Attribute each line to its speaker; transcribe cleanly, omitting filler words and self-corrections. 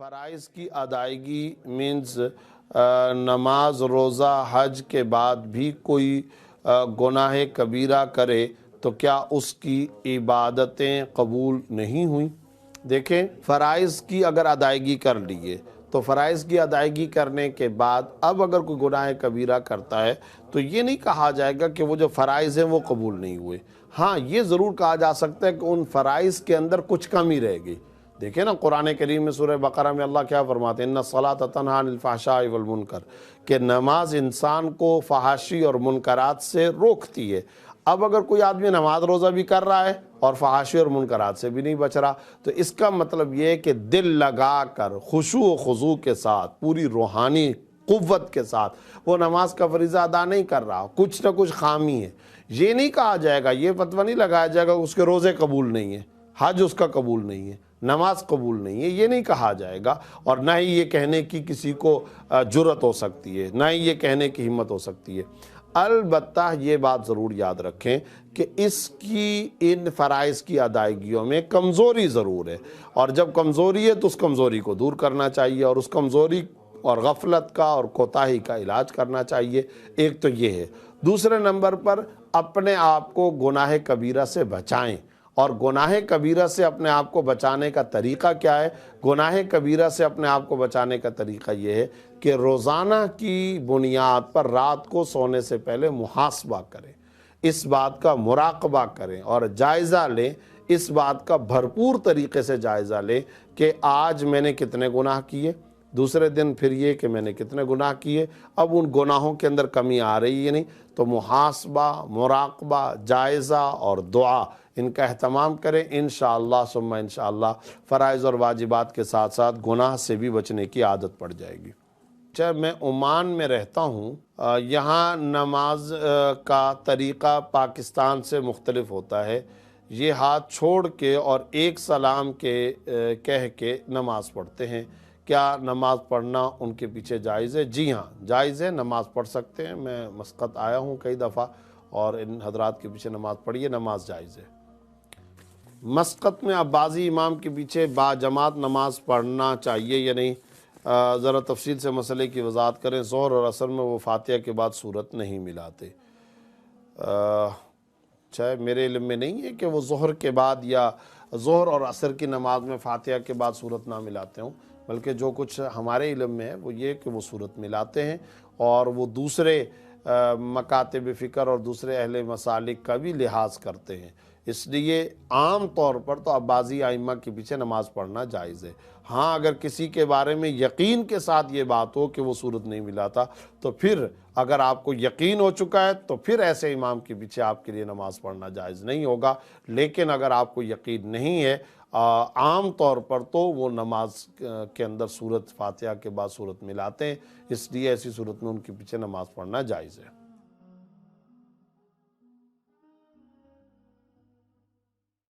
Speaker 1: فرائض کی ادائیگی مینز نماز روزہ حج کے بعد بھی کوئی گناہ کبیرہ کرے تو کیا اس کی عبادتیں قبول نہیں ہوئیں؟ دیکھیں، فرائض کی اگر ادائیگی کر لیے تو فرائض کی ادائیگی کرنے کے بعد اب اگر کوئی گناہ کبیرہ کرتا ہے تو یہ نہیں کہا جائے گا کہ وہ جو فرائض ہیں وہ قبول نہیں ہوئے۔ ہاں، یہ ضرور کہا جا سکتا ہے کہ ان فرائض کے اندر کچھ کمی رہ گئی۔ دیکھیں نا، قرآن کریم میں سورہ بقرہ میں اللہ کیا فرماتے ہیں، ان الصلاۃ تنہی عن الفحشاء والمنکر، کہ نماز انسان کو فحاشی اور منکرات سے روکتی ہے۔ اب اگر کوئی آدمی نماز روزہ بھی کر رہا ہے اور فحاشی اور منکرات سے بھی نہیں بچ رہا، تو اس کا مطلب یہ ہے کہ دل لگا کر خشوع و خضوع کے ساتھ پوری روحانی قوت کے ساتھ وہ نماز کا فریضہ ادا نہیں کر رہا، کچھ نہ کچھ خامی ہے۔ یہ نہیں کہا جائے گا، یہ فتویٰ نہیں لگایا جائے گا اس کے روزے قبول نہیں ہیں، حج اس کا قبول نہیں ہے، نماز قبول نہیں ہے، یہ نہیں کہا جائے گا۔ اور نہ ہی یہ کہنے کی کسی کو جرأت ہو سکتی ہے، نہ ہی یہ کہنے کی ہمت ہو سکتی ہے۔ البتہ یہ بات ضرور یاد رکھیں کہ اس کی ان فرائض کی ادائیگیوں میں کمزوری ضرور ہے، اور جب کمزوری ہے تو اس کمزوری کو دور کرنا چاہیے، اور اس کمزوری اور غفلت کا اور کوتاہی کا علاج کرنا چاہیے۔ ایک تو یہ ہے۔ دوسرے نمبر پر اپنے آپ کو گناہ کبیرہ سے بچائیں، اور گناہ کبیرہ سے اپنے آپ کو بچانے کا طریقہ کیا ہے؟ گناہ کبیرہ سے اپنے آپ کو بچانے کا طریقہ یہ ہے کہ روزانہ کی بنیاد پر رات کو سونے سے پہلے محاسبہ کریں، اس بات کا مراقبہ کریں اور جائزہ لیں، اس بات کا بھرپور طریقے سے جائزہ لیں کہ آج میں نے کتنے گناہ کیے، دوسرے دن پھر یہ کہ میں نے کتنے گناہ کیے، اب ان گناہوں کے اندر کمی آ رہی ہے نہیں، تو محاسبہ، مراقبہ، جائزہ اور دعا، ان کا اہتمام کریں۔ انشاءاللہ ثم انشاءاللہ فرائض اور واجبات کے ساتھ ساتھ گناہ سے بھی بچنے کی عادت پڑ جائے گی۔ جب میں عمان میں رہتا ہوں، یہاں نماز کا طریقہ پاکستان سے مختلف ہوتا ہے۔ یہ ہاتھ چھوڑ کے اور ایک سلام کے کہہ کے نماز پڑھتے ہیں۔ کیا نماز پڑھنا ان کے پیچھے جائز ہے؟ جی ہاں، جائز ہے، نماز پڑھ سکتے ہیں۔ میں مسقط آیا ہوں کئی دفعہ اور ان حضرات کے پیچھے نماز پڑھی ہے، نماز جائز ہے۔ مسقط میں عباسی امام کے پیچھے باجماعت نماز پڑھنا چاہیے یا نہیں؟ ذرا تفصیل سے مسئلے کی وضاحت کریں۔ ظہر اور عصر میں وہ فاتحہ کے بعد سورت نہیں ملاتے۔ چاہے میرے علم میں نہیں ہے کہ وہ ظہر کے بعد یا ظہر اور عصر کی نماز میں فاتحہ کے بعد سورت نہ ملاتے ہوں، بلکہ جو کچھ ہمارے علم میں ہے وہ یہ کہ وہ سورت ملاتے ہیں، اور وہ دوسرے مکاتب فکر اور دوسرے اہل مسالک کا بھی لحاظ کرتے ہیں۔ اس لیے عام طور پر تو عباسی ائمہ کے پیچھے نماز پڑھنا جائز ہے۔ ہاں، اگر کسی کے بارے میں یقین کے ساتھ یہ بات ہو کہ وہ صورت نہیں ملاتا، تو پھر اگر آپ کو یقین ہو چکا ہے تو پھر ایسے امام کے پیچھے آپ کے لیے نماز پڑھنا جائز نہیں ہوگا۔ لیکن اگر آپ کو یقین نہیں ہے، عام طور پر تو وہ نماز کے اندر سورت فاتحہ کے بعد سورت ملاتے ہیں، اس لیے ایسی صورت میں ان کے پیچھے نماز پڑھنا جائز ہے۔